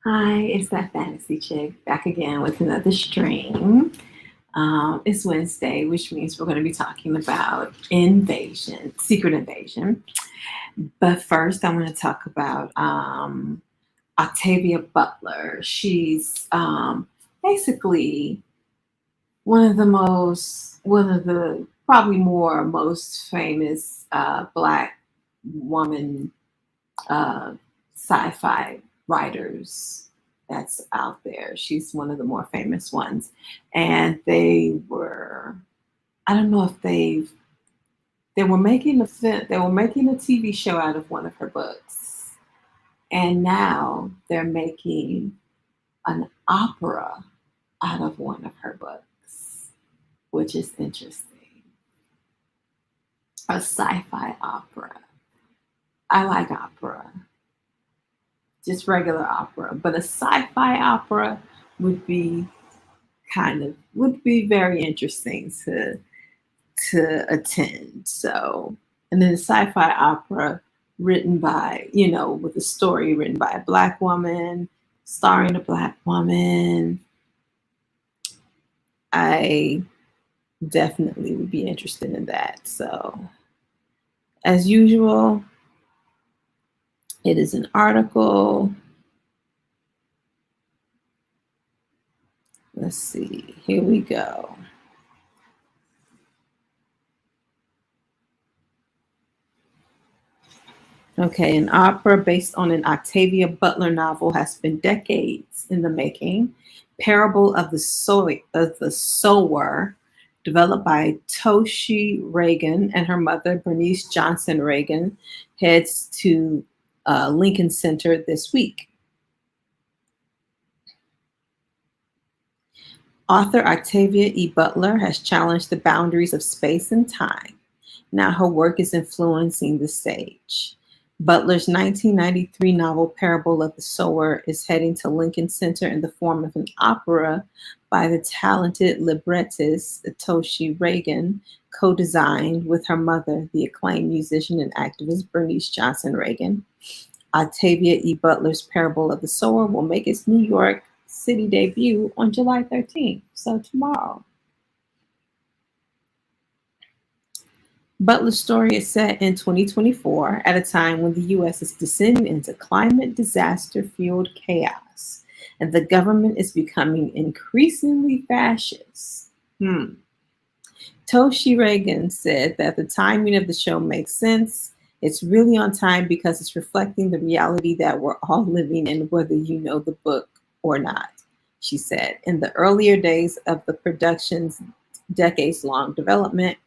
Hi, it's that fantasy chick back again with another stream. It's Wednesday, which means we're going to be talking about invasion, secret invasion. But first, I want to talk about Octavia Butler. She's basically one of the probably more most famous Black woman uh, sci-fi writers that's out there. She's one of the more famous ones, and I don't know if they were making they were making a TV show out of one of her books, and now they're making an opera out of one of her books, which is interesting. A sci-fi opera. I like opera, just regular opera, but a sci-fi opera would be would be very interesting to attend. So, and then a sci-fi opera written by, with a story written by a Black woman, starring a Black woman, I definitely would be interested in that. So, as usual, it is an article. Let's see. Here we go. Okay, an opera based on an Octavia Butler novel has been decades in the making. Parable of the Sower, developed by Toshi Reagan and her mother, Bernice Johnson Reagan, heads to Lincoln Center this week. Author Octavia E. Butler has challenged the boundaries of space and time. Now her work is influencing the stage. Butler's 1993 novel Parable of the Sower is heading to Lincoln Center in the form of an opera by the talented librettist Toshi Reagan, co-designed with her mother, the acclaimed musician and activist Bernice Johnson Reagan. Octavia E. Butler's Parable of the Sower will make its New York City debut on July 13th, so tomorrow. Butler's story is set in 2024 at a time when the US is descending into climate disaster fueled chaos and the government is becoming increasingly fascist. Toshi Reagan said that the timing of the show makes sense. It's really on time because it's reflecting the reality that we're all living in, whether you know the book or not, she said. In the earlier days of the production's decades long development,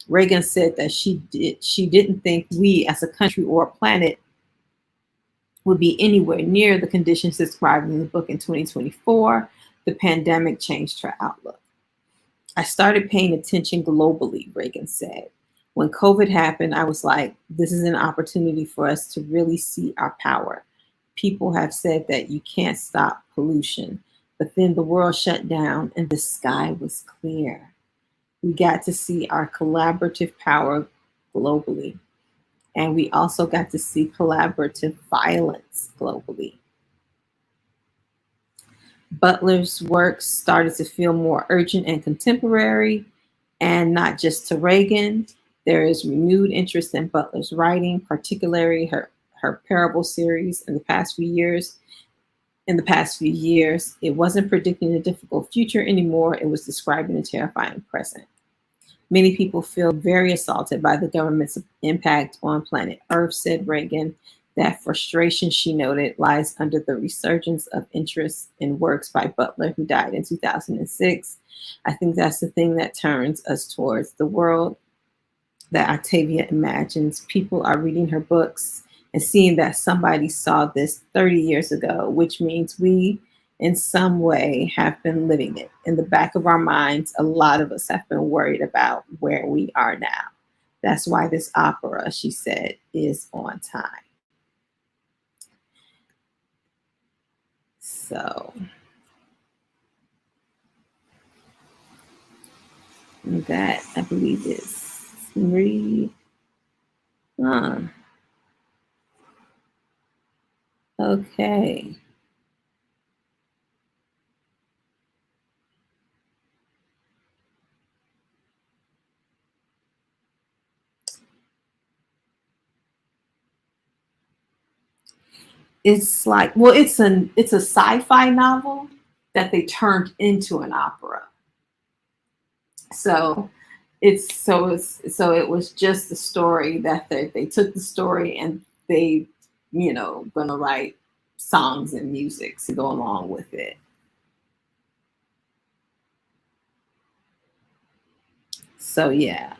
Reagan said that she didn't think we as a country or a planet would be anywhere near the conditions described in the book in 2024. The pandemic changed her outlook. I started paying attention globally, Reagan said. When COVID happened, I was like, this is an opportunity for us to really see our power. People have said that you can't stop pollution, but then the world shut down and the sky was clear. We got to see our collaborative power globally. And we also got to see collaborative violence globally. Butler's work started to feel more urgent and contemporary, and not just to Reagan. There is renewed interest in Butler's writing, particularly her parable series in the past few years. In the past few years, it wasn't predicting a difficult future anymore, it was describing a terrifying present. Many people feel very assaulted by the government's impact on planet Earth, said Reagan. That frustration, she noted, lies under the resurgence of interest in works by Butler, who died in 2006. I think that's the thing that turns us towards the world that Octavia imagines. People are reading her books and seeing that somebody saw this 30 years ago, which means we, in some way, have been living it. In the back of our minds, a lot of us have been worried about where we are now. That's why this opera, she said, is on time. So, that I believe is three. Huh. Okay. it's like, well, it's a sci-fi novel that they turned into an opera. So so it was just the story that they took the story and they, gonna write songs and music to go along with it. So yeah.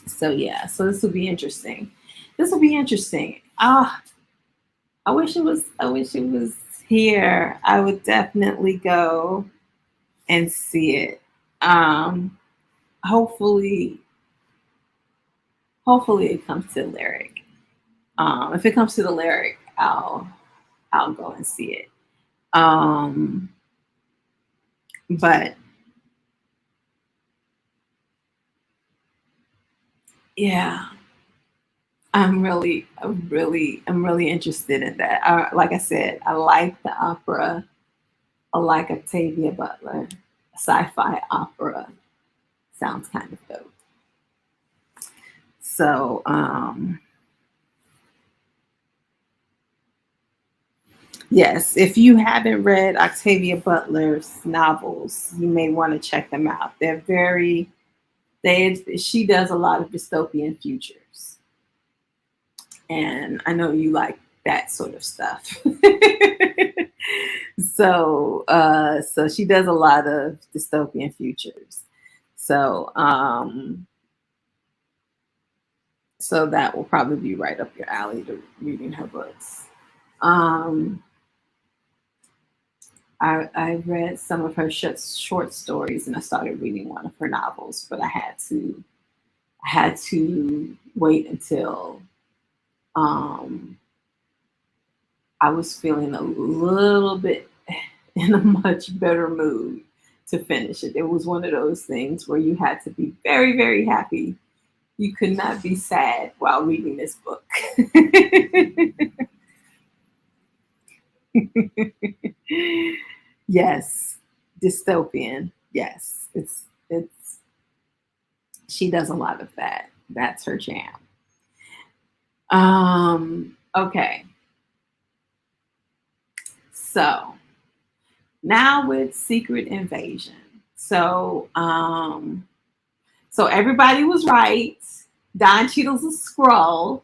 So yeah. So this will be interesting. This will be interesting. I wish it was here. I would definitely go and see it. Um hopefully hopefully it comes to lyric. If it comes to the lyric, I'll go and see it. Um, but yeah, I'm really interested in that. Like I said, I like the opera. I like Octavia Butler. Sci-fi opera sounds kind of dope. So yes, if you haven't read Octavia Butler's novels, you may want to check them out. They're very they she does a lot of dystopian futures, and I know you like that sort of stuff. So she does a lot of dystopian futures. So so that will probably be right up your alley to reading her books. Um, I read some of her short stories and I started reading one of her novels, but I had to wait until um, I was feeling a little bit in a much better mood to finish it. It was one of those things where you had to be very, very happy. You could not be sad while reading this book. Yes, dystopian. Yes, it's she does a lot of that. That's her jam. Okay. So now with Secret Invasion. So so everybody was right. Don Cheadle's a scroll.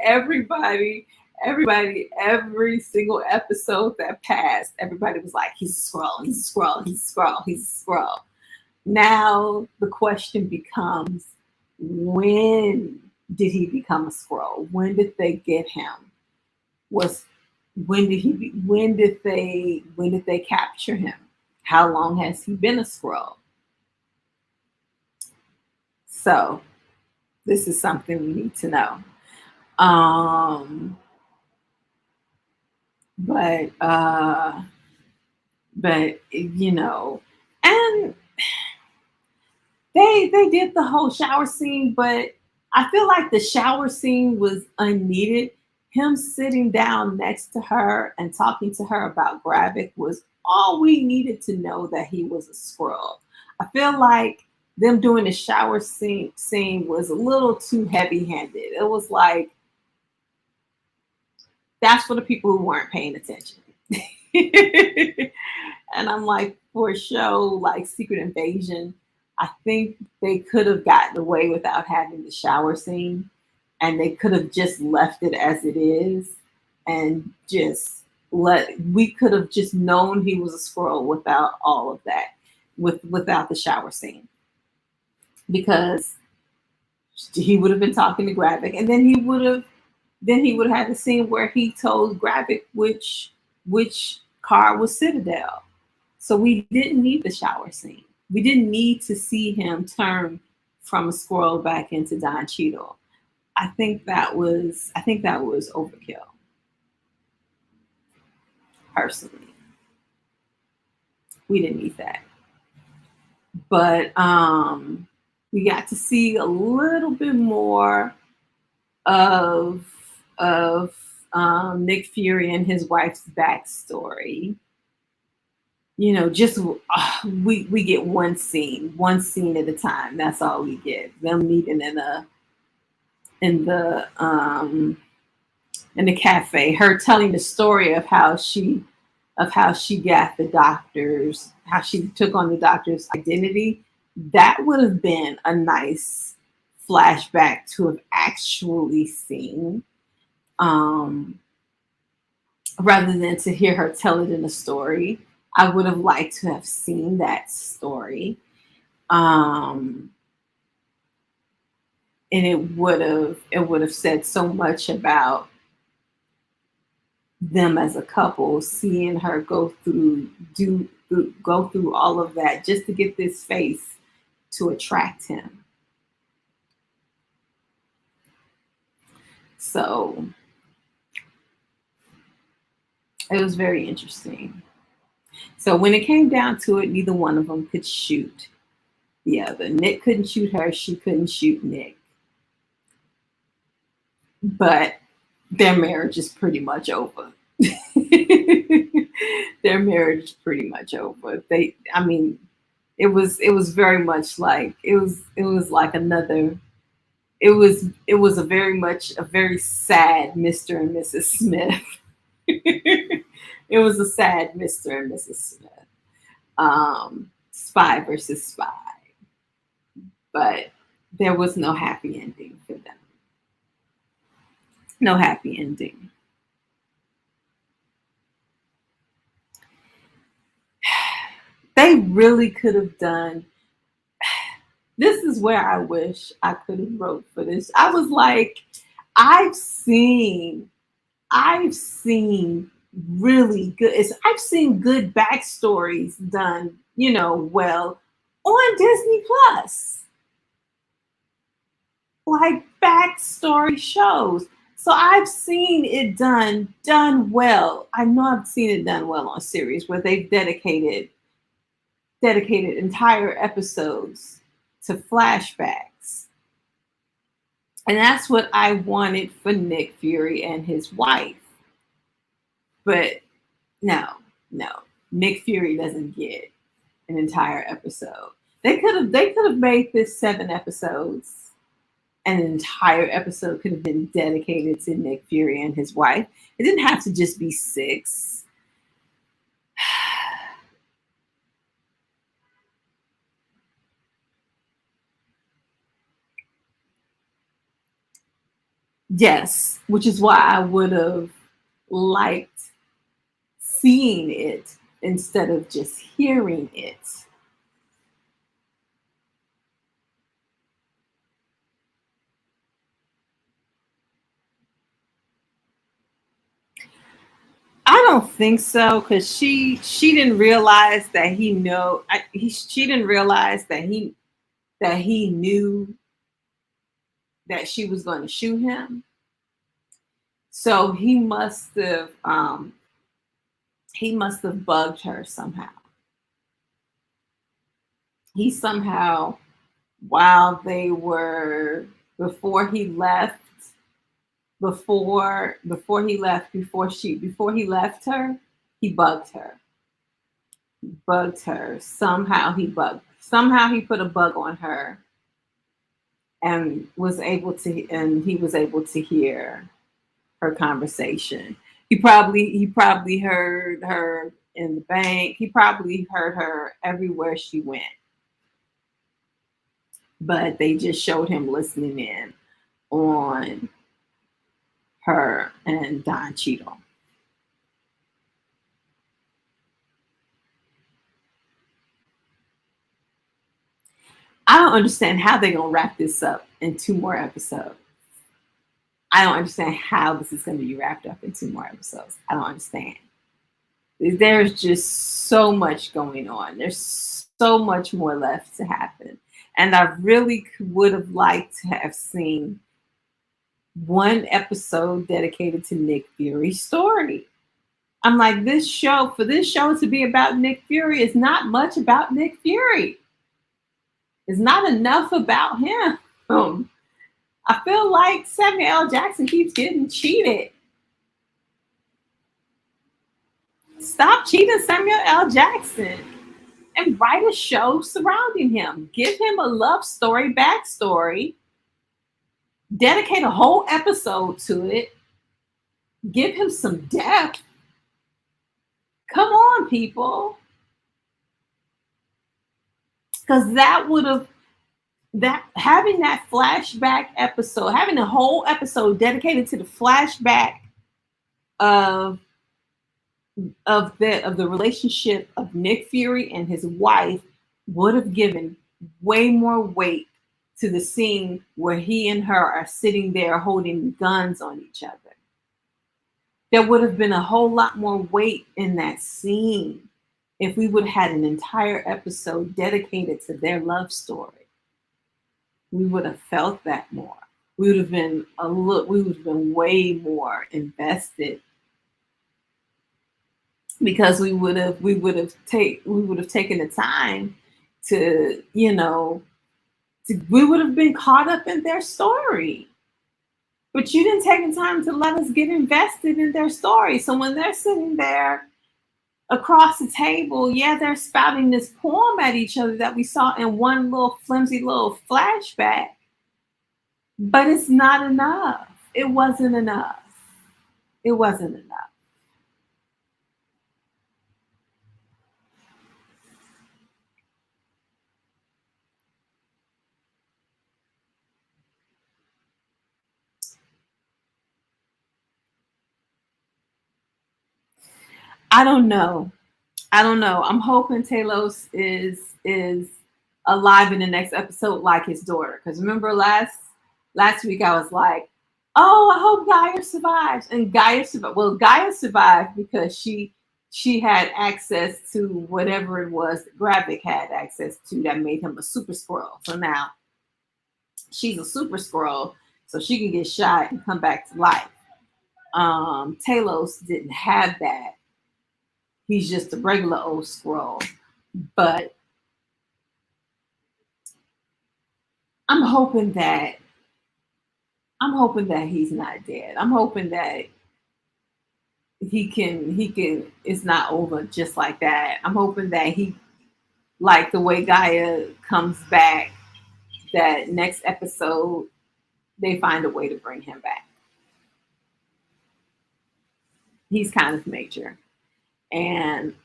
everybody, every single episode that passed, everybody was like, he's a scroll, he's a scroll, he's a scroll, he's a scroll. Now the question becomes, when did he become a scroll? When did they get him? Was when did they capture him? How long has he been a scroll? So this is something we need to know. Um, but and they did the whole shower scene, but I feel like the shower scene was unneeded. Him sitting down next to her and talking to her about Gravik was all we needed to know that he was a squirrel. I feel like them doing the shower scene was a little too heavy handed. It was like, that's for the people who weren't paying attention. And I'm like, for a show like Secret Invasion, I think they could have gotten away without having the shower scene, and they could have just left it as it is, and just we could have just known he was a squirrel without all of that, without the shower scene, because he would have been talking to Gravik, and then he would have had the scene where he told Gravik which car was Citadel. So we didn't need the shower scene. We didn't need to see him turn from a squirrel back into Don Cheadle. I think that was overkill, personally. We didn't need that. But we got to see a little bit more of Nick Fury and his wife's backstory. just we get one scene at a time. That's all we get. Them meeting in the um in the cafe, her telling the story of how she got the doctors, how she took on the doctor's identity. That would have been a nice flashback to have actually seen, um, rather than to hear her tell it in a story. I would have liked to have seen that story. Um, and it would have said so much about them as a couple, seeing her go through all of that just to get this face to attract him. So it was very interesting. So when it came down to it, neither one of them could shoot the other. Nick couldn't shoot her, she couldn't shoot Nick. But their marriage is pretty much over. Their marriage is pretty much over. I mean, it was very much like it was like another, it was a very sad Mr. and Mrs. Smith. It was a sad Mr. and Mrs. Smith. Spy versus spy. But there was no happy ending for them. No happy ending. They really could have done. This is where I wish I could have wrote for this. I was like, I've seen I've seen really good. I've seen good backstories done, well, on Disney Plus, like backstory shows. So I've seen it done well. I know I've seen it done well on series where they've dedicated entire episodes to flashbacks. And that's what I wanted for Nick Fury and his wife. But no, no. Nick Fury doesn't get an entire episode. They could have made this 7 episodes, and an entire episode could have been dedicated to Nick Fury and his wife. It didn't have to just be 6. Yes, which is why I would have liked seeing it instead of just hearing it. I don't think so because she didn't realize that she didn't realize that he knew that she was going to shoot him. So he must have bugged her somehow. He somehow, while they were before he left, before he left her, he bugged her. Bugged her. Somehow he put a bug on her and he was able to hear her conversation. He probably heard her in the bank. He probably heard her everywhere she went. But they just showed him listening in on her and Don Cheadle. I don't understand how they're gonna wrap this up in 2 more episodes. I don't understand how this is gonna be wrapped up in 2 more episodes. I don't understand. There's just so much going on. There's so much more left to happen. And I really would have liked to have seen one episode dedicated to Nick Fury's story. I'm like, for this show to be about Nick Fury is not much about Nick Fury. It's not enough about him. I feel like Samuel L. Jackson keeps getting cheated. Stop cheating Samuel L. Jackson and write a show surrounding him. Give him a love story, backstory, dedicate a whole episode to it, give him some depth. Come on, people. Because that would have that having that flashback episode, having a whole episode dedicated to the flashback of the relationship of Nick Fury and his wife would have given way more weight to the scene where he and her are sitting there holding guns on each other. There would have been a whole lot more weight in that scene if we would have had an entire episode dedicated to their love story. We would have felt that more. We would have been we would have been way more invested because we would have taken the time to, we would have been caught up in their story. But you didn't take the time to let us get invested in their story. So when they're sitting there across the table, yeah, they're spouting this poem at each other that we saw in one little flimsy little flashback. But it's not enough. It wasn't enough. It wasn't enough. I don't know. I don't know. I'm hoping Talos is alive in the next episode like his daughter. Because remember last week I was like, oh, I hope Gaia survives. And Gaia survived. Well, Gaia survived because she had access to whatever it was that Gravik had access to that made him a super Skrull. So now she's a super Skrull, so she can get shot and come back to life. Talos didn't have that. He's just a regular old Skrull. But I'm hoping that he's not dead. I'm hoping that he can it's not over just like that. I'm hoping that he, like the way Gaia comes back, that next episode they find a way to bring him back. He's kind of major. And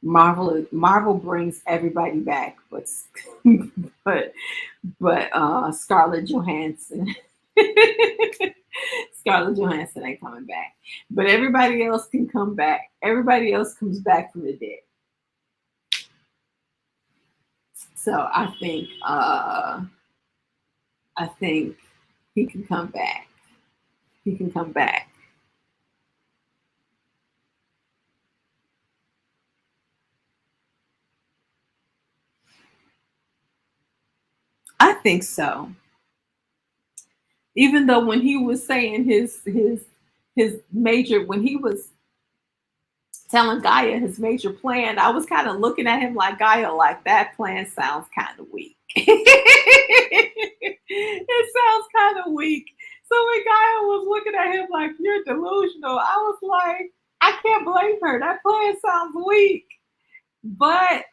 Marvel brings everybody back, but Scarlett Johansson Scarlett Johansson ain't coming back. But everybody else can come back. Everybody else comes back from the dead. So I think he can come back. He can come back. I think so. Even though when he was saying his major, when he was telling Gaia his major plan, I was kind of looking at him like, Gaia, like that plan sounds kind of weak. It sounds kind of weak. So when Gaia was looking at him like, you're delusional, I was like, I can't blame her. That plan sounds weak. But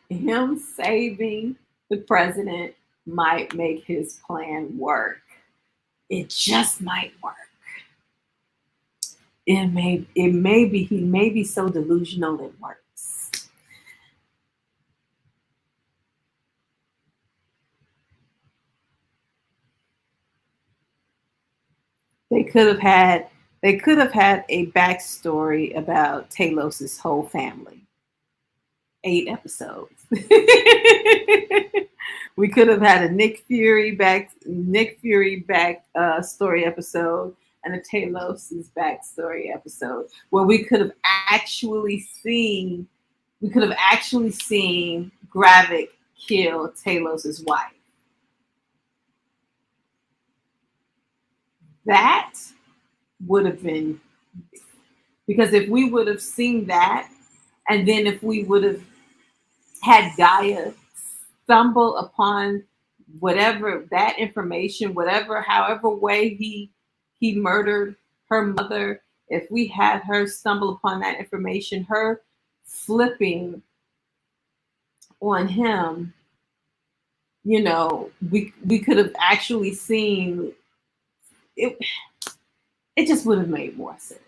him saving the president might make his plan work. It just might work. It may be he may be so delusional it works. They could have had a backstory about Talos's whole family. 8 episodes. We could have had a Nick Fury back story episode and a Talos's backstory episode where we could have actually seen Gravik kill Talos's wife. That would have been, because if we would have seen that, and then if we would have had Gaia stumble upon whatever that information, however way he murdered her mother, if we had her stumble upon that information, her flipping on him, we could have actually seen it. It just would have made more sense.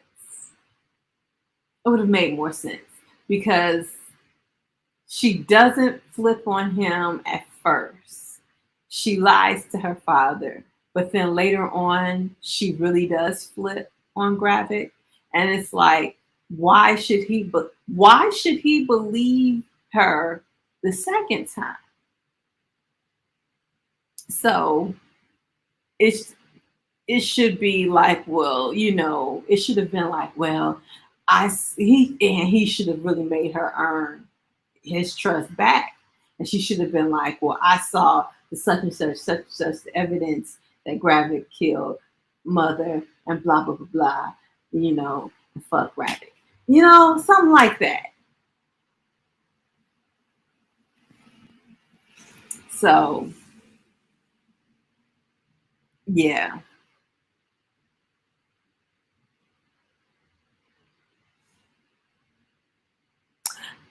It would have made more sense because she doesn't flip on him at first. She lies to her father, but then later on, she really does flip on Gravik, and it's like, why should he believe her the second time? So it's it should be like, well, it should have been like, well, he should have really made her earn his trust back. And she should have been like, well, I saw the such and such evidence that Gravik killed mother and blah, blah, blah, blah, and fuck Gravik. Something like that. So, yeah.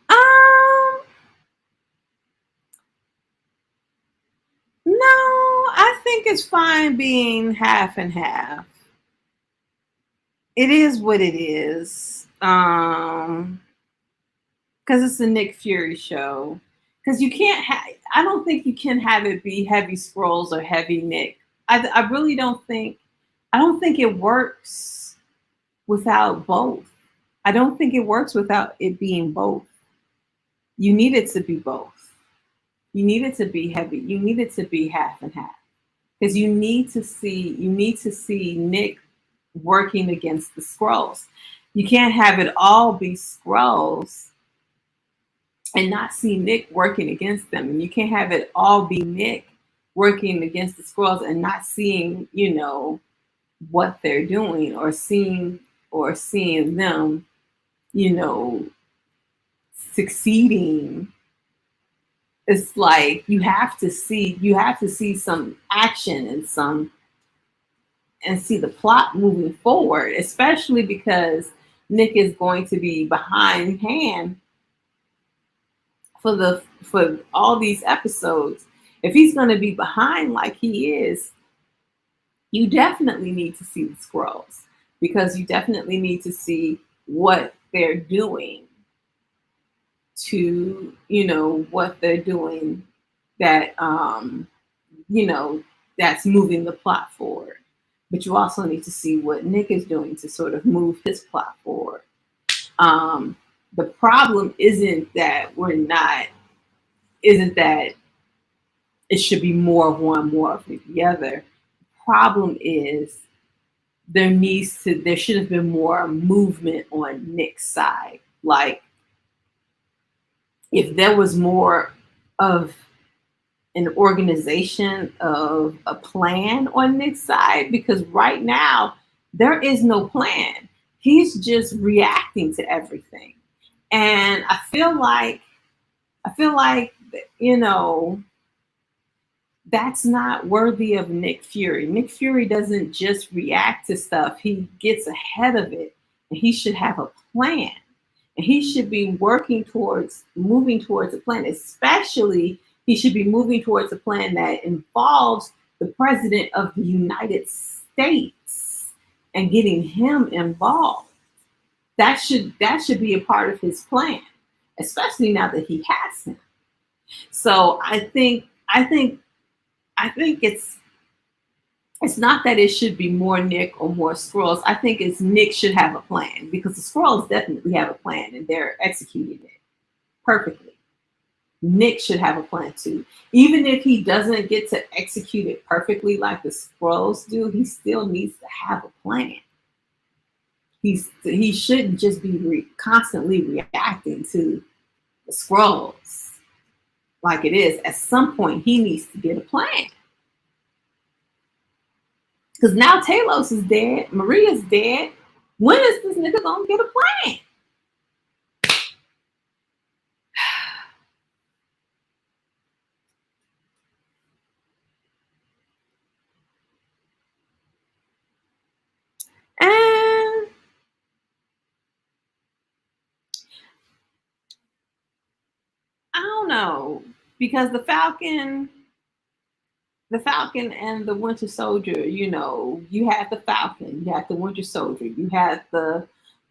Um, no, I think it's fine being half and half. It is what it is. Because it's a Nick Fury show. Because you can't I don't think you can have it be heavy scrolls or heavy Nick. I really I don't think it works without both. I don't think it works without it being both. You need it to be both. You need it to be heavy. You need it to be half and half. Because you need to see Nick working against the scrolls. You can't have it all be scrolls and not see Nick working against them. And you can't have it all be Nick working against the scrolls and not seeing, what they're doing or seeing them, you know, succeeding. It's like you have to see some action and see the plot moving forward, especially because Nick is going to be behindhand for all these episodes. If he's going to be behind like he is, you definitely need to see the scrolls because you definitely need to see what they're doing what they're doing that you know that's moving the plot forward. But you also need to see what Nick is doing to sort of move his plot forward. The problem isn't that it should be more of one, more of the other. Problem is there should have been more movement on Nick's side. Like if there was more of an organization of a plan on Nick's side, because right now there is no plan. He's just reacting to everything. And I feel like you know that's not worthy of Nick Fury. Nick Fury doesn't just react to stuff, he gets ahead of it, and he should have a plan. And he should be moving towards a plan, especially he should be moving towards a plan that involves the president of the United States and getting him involved. That should be a part of his plan, especially now that he has him. So I think it's not that it should be more Nick or more Skrulls. I think it's Nick should have a plan because the Skrulls definitely have a plan and they're executing it perfectly. Nick should have a plan too. Even if he doesn't get to execute it perfectly like the Skrulls do, he still needs to have a plan. He shouldn't just be constantly reacting to the Skrulls like it is. At some point, he needs to get a plan. Because now Talos is dead, Maria's dead. When is this nigga gonna get a plan? no, because the Falcon and the Winter Soldier, you had the Falcon, you had the Winter Soldier, you had the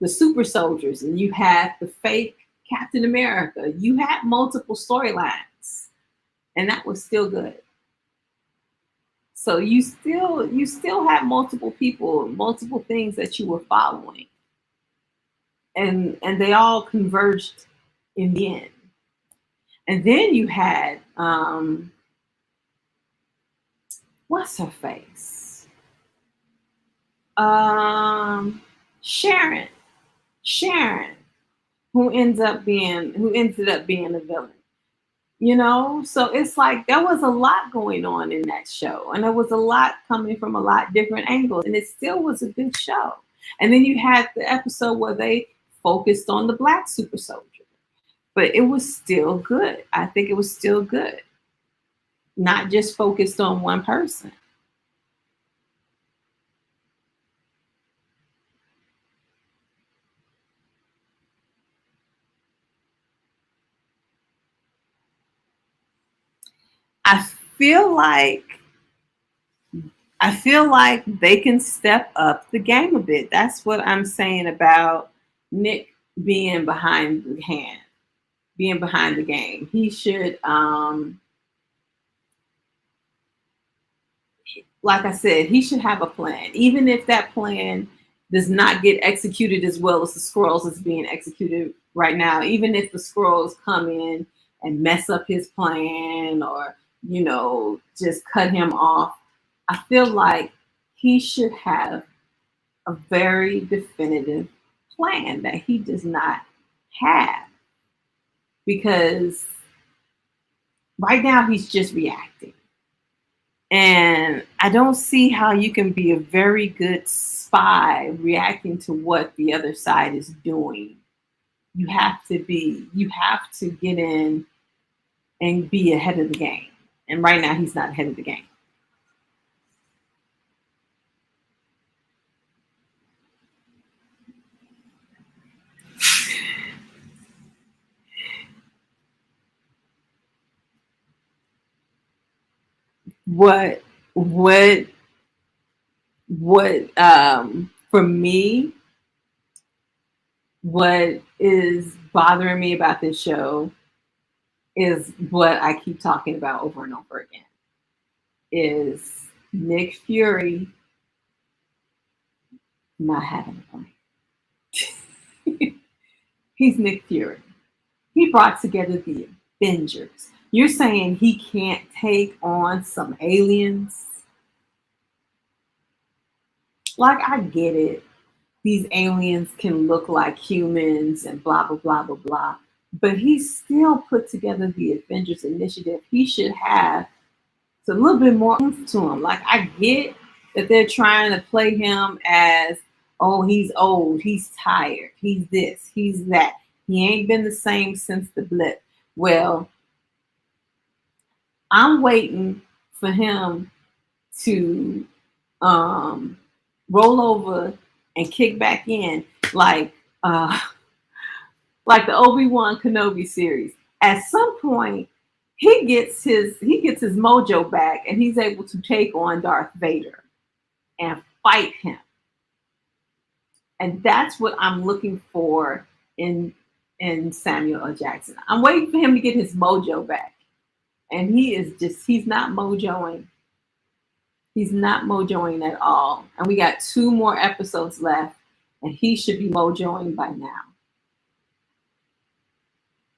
super soldiers, and you had the fake Captain America. You had multiple storylines, and that was still good. So you still have multiple people, multiple things that you were following, and they all converged in the end. And then you had what's her face? Um, Sharon, Sharon, who ended up being a villain. So it's like there was a lot going on in that show, and there was a lot coming from a lot different angles, and it still was a good show. And then you had the episode where they focused on the black super soldier, but it was still good. I think it was still good, not just focused on one person. I feel like I feel like they can step up the game a bit. That's what I'm saying about Nick being behind the hand, being behind the game. He should, like I said, he should have a plan, even if that plan does not get executed as well as the scrolls is being executed right now. Even if the scrolls come in and mess up his plan, or just cut him off, I feel like he should have a very definitive plan that he does not have, because right now he's just reacting. And I don't see how you can be a very good spy reacting to what the other side is doing. You have to get in and be ahead of the game. And right now he's not ahead of the game. What what what for me, what is bothering me about this show is what I keep talking about over and over again, is Nick Fury not having a plan. He's Nick Fury. He brought together the Avengers. You're saying he can't take on some aliens? Like, I get it. These aliens can look like humans and blah, blah, blah, blah, blah. But he still put together the Avengers Initiative. He should have a little bit more oomph to him. Like, I get that they're trying to play him as, oh, he's old, he's tired, he's this, he's that. He ain't been the same since the blip. Well, I'm waiting for him to um, roll over and kick back in, like uh, like the Obi-Wan Kenobi series. At some point, he gets his mojo back, and he's able to take on Darth Vader and fight him. And that's what I'm looking for in Samuel L. Jackson. I'm waiting for him to get his mojo back. And he's not mojoing. He's not mojoing at all. And we got 2 more episodes left, and he should be mojoing by now.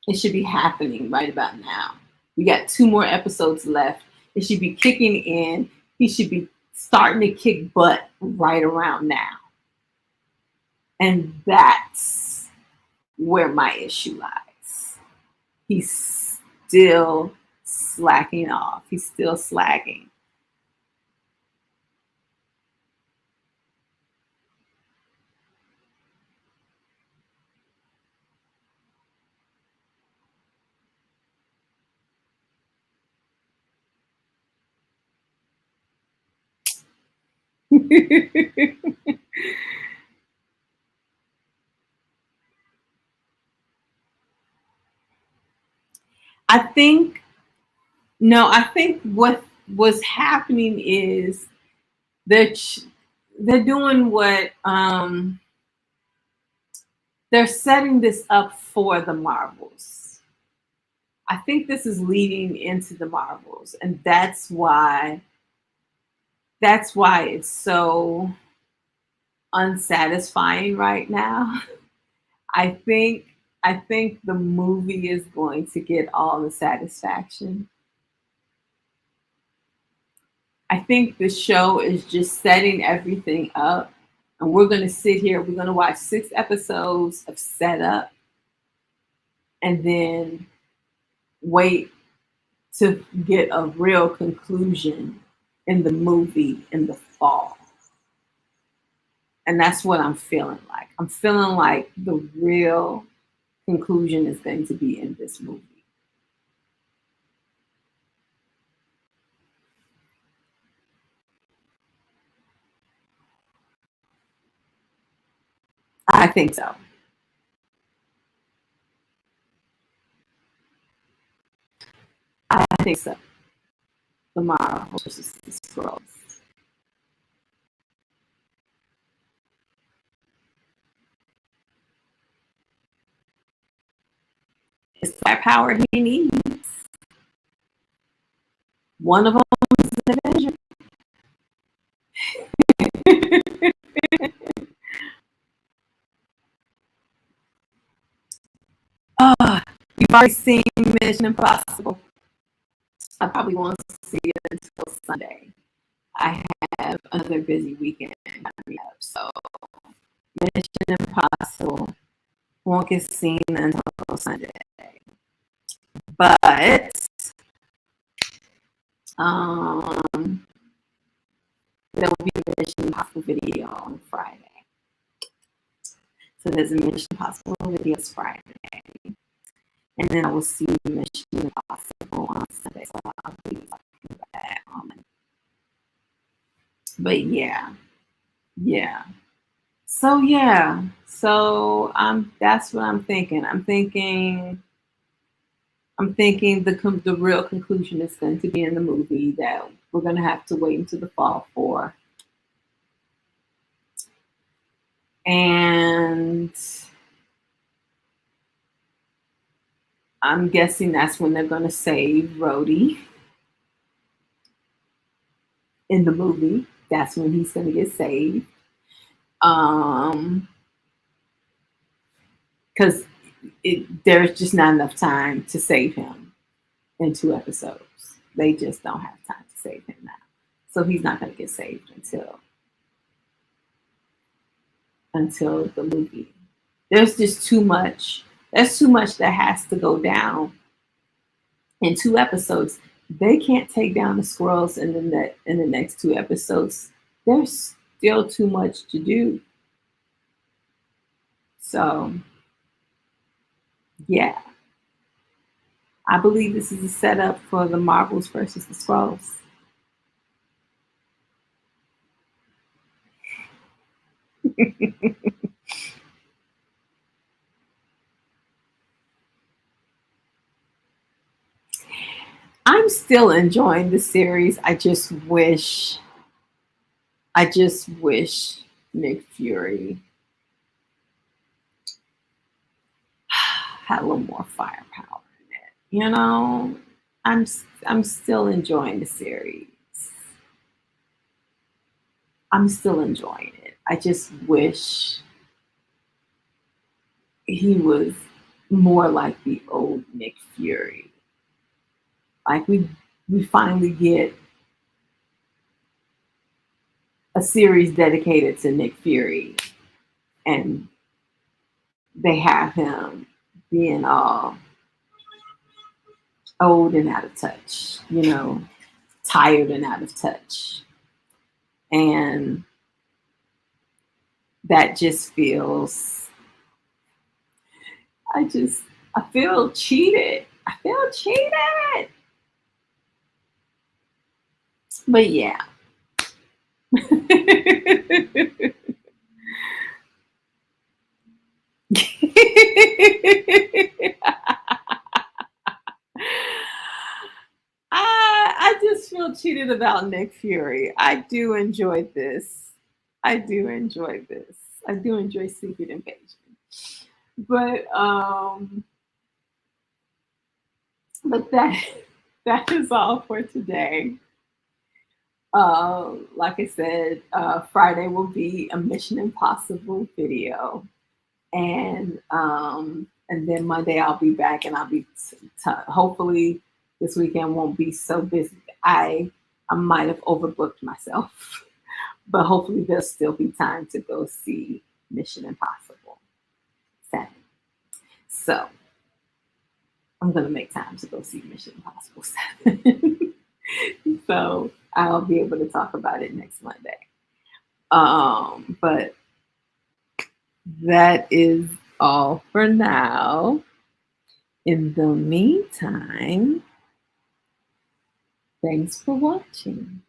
It should be happening right about now. We got 2 more episodes left. It should be kicking in. He should be starting to kick butt right around now. And that's where my issue lies. He's still slacking off. He's still slacking. I think no, I think what was happening is they're they're doing what they're setting this up for the Marvels. I think this is leading into the Marvels, and that's why it's so unsatisfying right now. I think I think the movie is going to get all the satisfaction. I think the show is just setting everything up, and we're going to sit here. We're going to watch 6 episodes of setup, and then wait to get a real conclusion in the movie in the fall. And that's what I'm feeling like. I'm feeling like the real conclusion is going to be in this movie. I think so. I think so. The Marvel versus the Scrolls. It's that power he needs. One of them is an Avenger. Oh, you've already seen Mission Impossible. I probably won't see it until Sunday. I have another busy weekend coming up, so Mission Impossible won't get seen until Sunday. But um, there will be a Mission Impossible video on Friday. So there's a Mission Impossible video Friday, and then I will see Mission Impossible on Sunday. So I'll be talking about that on Monday. But yeah. So that's what I'm thinking. I'm thinking the real conclusion is going to be in the movie that we're going to have to wait until the fall for. And I'm guessing that's when they're going to save Rhodey in the movie. That's when he's going to get saved. Because there's just not enough time to save him in 2 episodes. They just don't have time to save him now. So he's not going to get saved until the movie. There's just too much. There's too much that has to go down in 2 episodes. They can't take down the squirrels in the next 2 episodes. There's still too much to do. So yeah, I believe this is a setup for the Marvels versus the Skrulls. I'm still enjoying the series. I just wish Nick Fury had a little more firepower in it. I'm I'm still enjoying the series. I'm still enjoying it. I just wish he was more like the old Nick Fury. Like we finally get a series dedicated to Nick Fury, and they have him being all old and out of touch, tired and out of touch. And that just feels, I feel cheated. I feel cheated. But yeah. just feel cheated about Nick Fury. I do enjoy this. I do enjoy this. I do enjoy Secret Invasion. But but that that is all for today. Like I said, Friday will be a Mission Impossible video, and then Monday I'll be back, and I'll be hopefully this weekend won't be so busy. I might have overbooked myself, but hopefully there'll still be time to go see Mission Impossible 7. So I'm gonna make time to go see Mission Impossible 7. So I'll be able to talk about it next Monday. But that is all for now. In the meantime, thanks for watching.